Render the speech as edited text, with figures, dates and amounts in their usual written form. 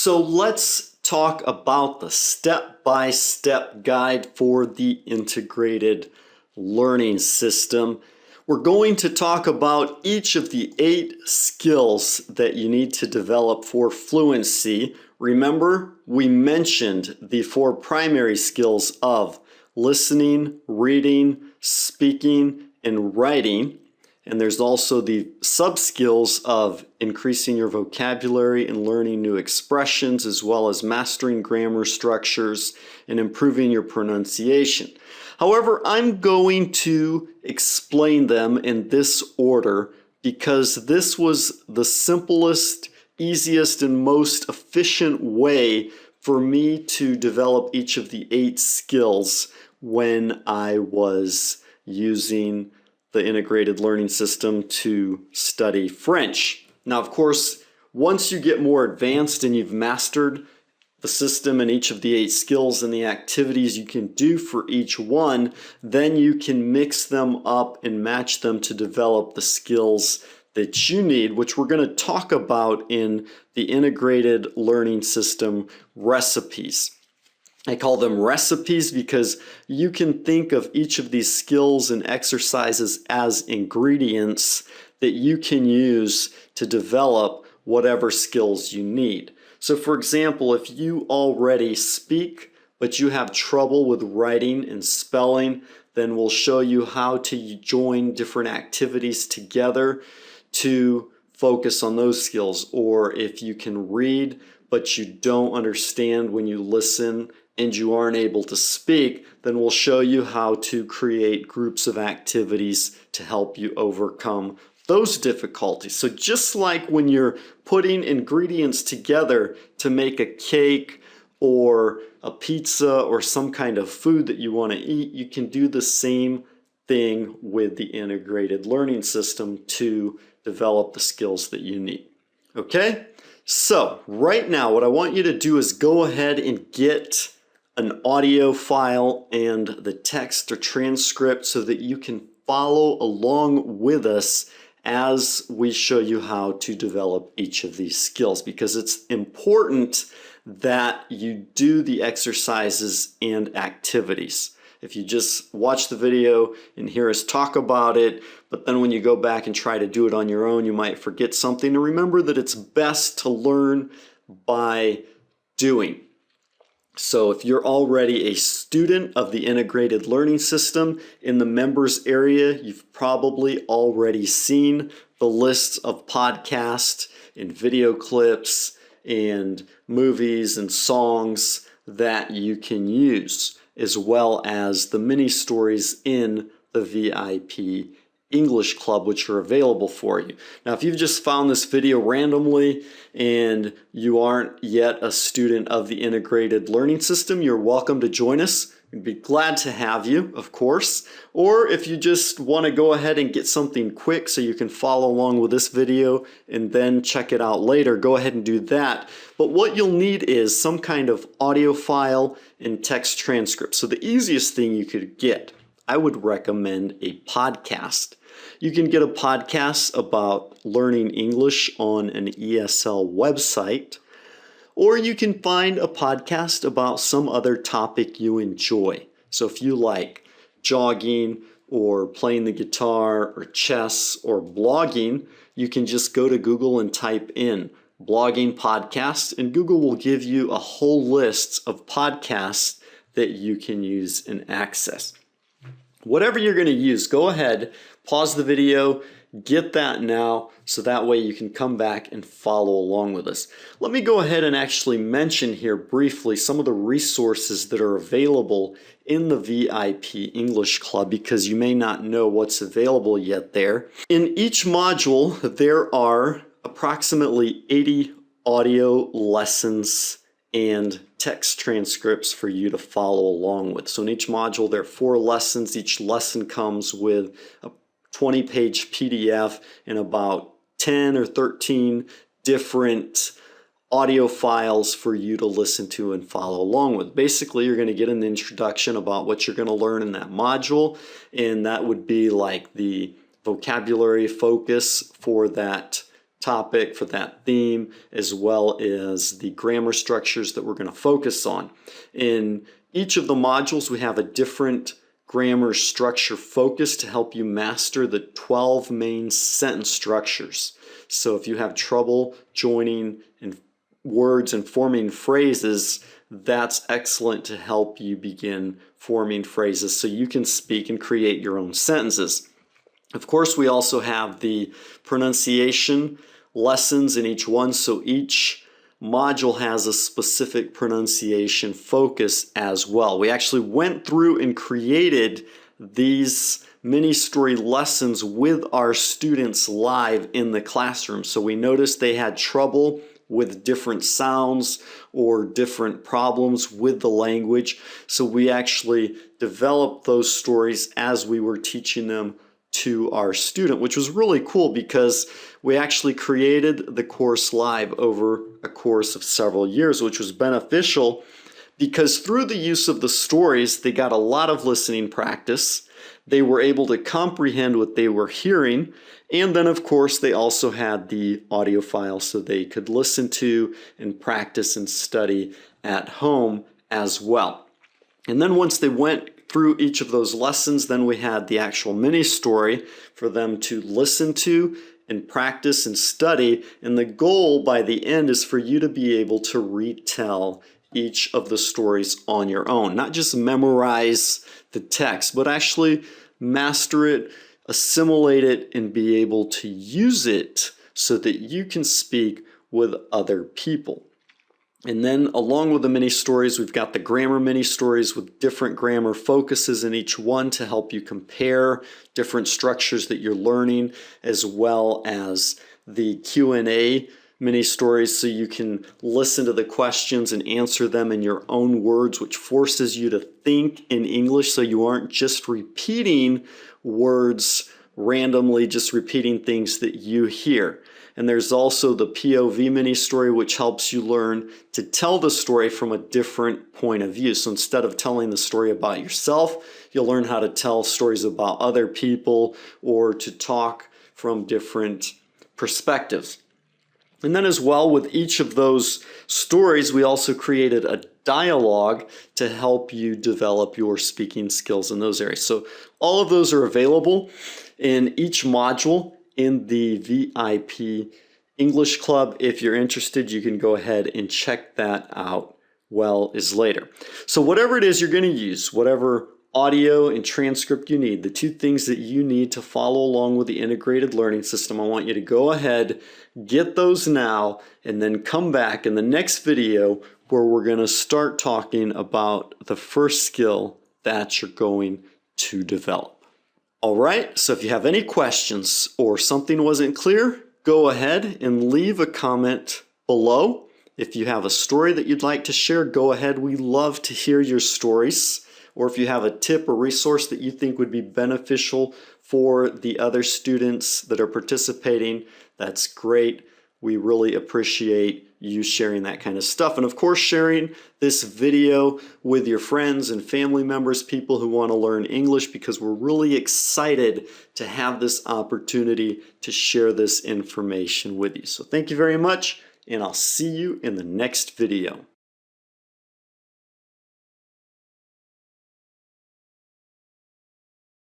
So let's talk about the step-by-step guide for the integrated learning system. We're going to talk about each of the 8 skills that you need to develop for fluency. Remember, we mentioned the 4 primary skills of listening, reading, speaking, and writing. And there's also the sub-skills of increasing your vocabulary and learning new expressions, as well as mastering grammar structures and improving your pronunciation. However, I'm going to explain them in this order because this was the simplest, easiest, and most efficient way for me to develop each of the 8 skills when I was using the integrated learning system to study French. Now, of course, once you get more advanced and you've mastered the system and each of the 8 skills and the activities you can do for each one, then you can mix them up and match them to develop the skills that you need, which we're going to talk about in the integrated learning system recipes. I call them recipes because you can think of each of these skills and exercises as ingredients that you can use to develop whatever skills you need. So for example, if you already speak, but you have trouble with writing and spelling, then we'll show you how to join different activities together to focus on those skills. Or if you can read, but you don't understand when you listen and you aren't able to speak, then we'll show you how to create groups of activities to help you overcome those difficulties. So just like when you're putting ingredients together to make a cake or a pizza or some kind of food that you want to eat, you can do the same thing with the integrated learning system to develop the skills that you need. Okay? So right now what I want you to do is go ahead and get an audio file and the text or transcript so that you can follow along with us as we show you how to develop each of these skills, because it's important that you do the exercises and activities. If you just watch the video and hear us talk about it, but then when you go back and try to do it on your own, you might forget something. And remember that it's best to learn by doing. So if you're already a student of the integrated learning system in the members area, you've probably already seen the lists of podcasts and video clips and movies and songs that you can use, as well as the mini stories in the VIP English Club, which are available for you. Now, if you've just found this video randomly and you aren't yet a student of the integrated learning system, you're welcome to join us. We'd be glad to have you, of course. Or if you just want to go ahead and get something quick so you can follow along with this video and then check it out later, go ahead and do that. But what you'll need is some kind of audio file and text transcript. So the easiest thing you could get, I would recommend a podcast. You can get a podcast about learning English on an ESL website, or you can find a podcast about some other topic you enjoy. So if you like jogging or playing the guitar or chess or blogging, you can just go to Google and type in blogging podcast, and Google will give you a whole list of podcasts that you can use and access. Whatever you're going to use, go ahead, pause the video, get that now, so that way you can come back and follow along with us. Let me go ahead and actually mention here briefly some of the resources that are available in the VIP English Club, because you may not know what's available yet there. In each module, there are approximately 80 audio lessons and text transcripts for you to follow along with. So in each module there are 4 lessons. Each lesson comes with a 20-page PDF and about 10 or 13 different audio files for you to listen to and follow along with. Basically, you're going to get an introduction about what you're going to learn in that module, and that would be like the vocabulary focus for that topic, for that theme, as well as the grammar structures that we're going to focus on. In each of the modules, we have a different grammar structure focus to help you master the 12 main sentence structures. So if you have trouble joining in words and forming phrases, that's excellent to help you begin forming phrases so you can speak and create your own sentences. Of course, we also have the pronunciation lessons in each one, so each module has a specific pronunciation focus as well. We actually went through and created these mini story lessons with our students live in the classroom. So we noticed they had trouble with different sounds or different problems with the language. So we actually developed those stories as we were teaching them to our student, which was really cool because we actually created the course live over a course of several years, which was beneficial because through the use of the stories, they got a lot of listening practice. They were able to comprehend what they were hearing. And then, of course, they also had the audio file so they could listen to and practice and study at home as well. And then once they went through each of those lessons, then we had the actual mini story for them to listen to and practice and study. And the goal by the end is for you to be able to retell each of the stories on your own. Not just memorize the text, but actually master it, assimilate it, and be able to use it so that you can speak with other people. And then along with the mini stories, we've got the grammar mini stories with different grammar focuses in each one to help you compare different structures that you're learning, as well as the Q&A mini stories so you can listen to the questions and answer them in your own words, which forces you to think in English so you aren't just repeating words randomly, just repeating things that you hear. And there's also the POV mini story, which helps you learn to tell the story from a different point of view. So instead of telling the story about yourself, you'll learn how to tell stories about other people or to talk from different perspectives. And then as well, with each of those stories, we also created a dialogue to help you develop your speaking skills in those areas. So all of those are available in each module in the VIP English Club. If you're interested, you can go ahead and check that out well as later. So whatever it is you're going to use, whatever audio and transcript you need, the two things that you need to follow along with the integrated learning system, I want you to go ahead, get those now, and then come back in the next video where we're going to start talking about the first skill that you're going to develop. All right, so if you have any questions or something wasn't clear, go ahead and leave a comment below. If you have a story that you'd like to share, go ahead. We love to hear your stories. Or if you have a tip or resource that you think would be beneficial for the other students that are participating, that's great. We really appreciate you sharing that kind of stuff. And of course, sharing this video with your friends and family members, people who want to learn English, because we're really excited to have this opportunity to share this information with you. So thank you very much, and I'll see you in the next video.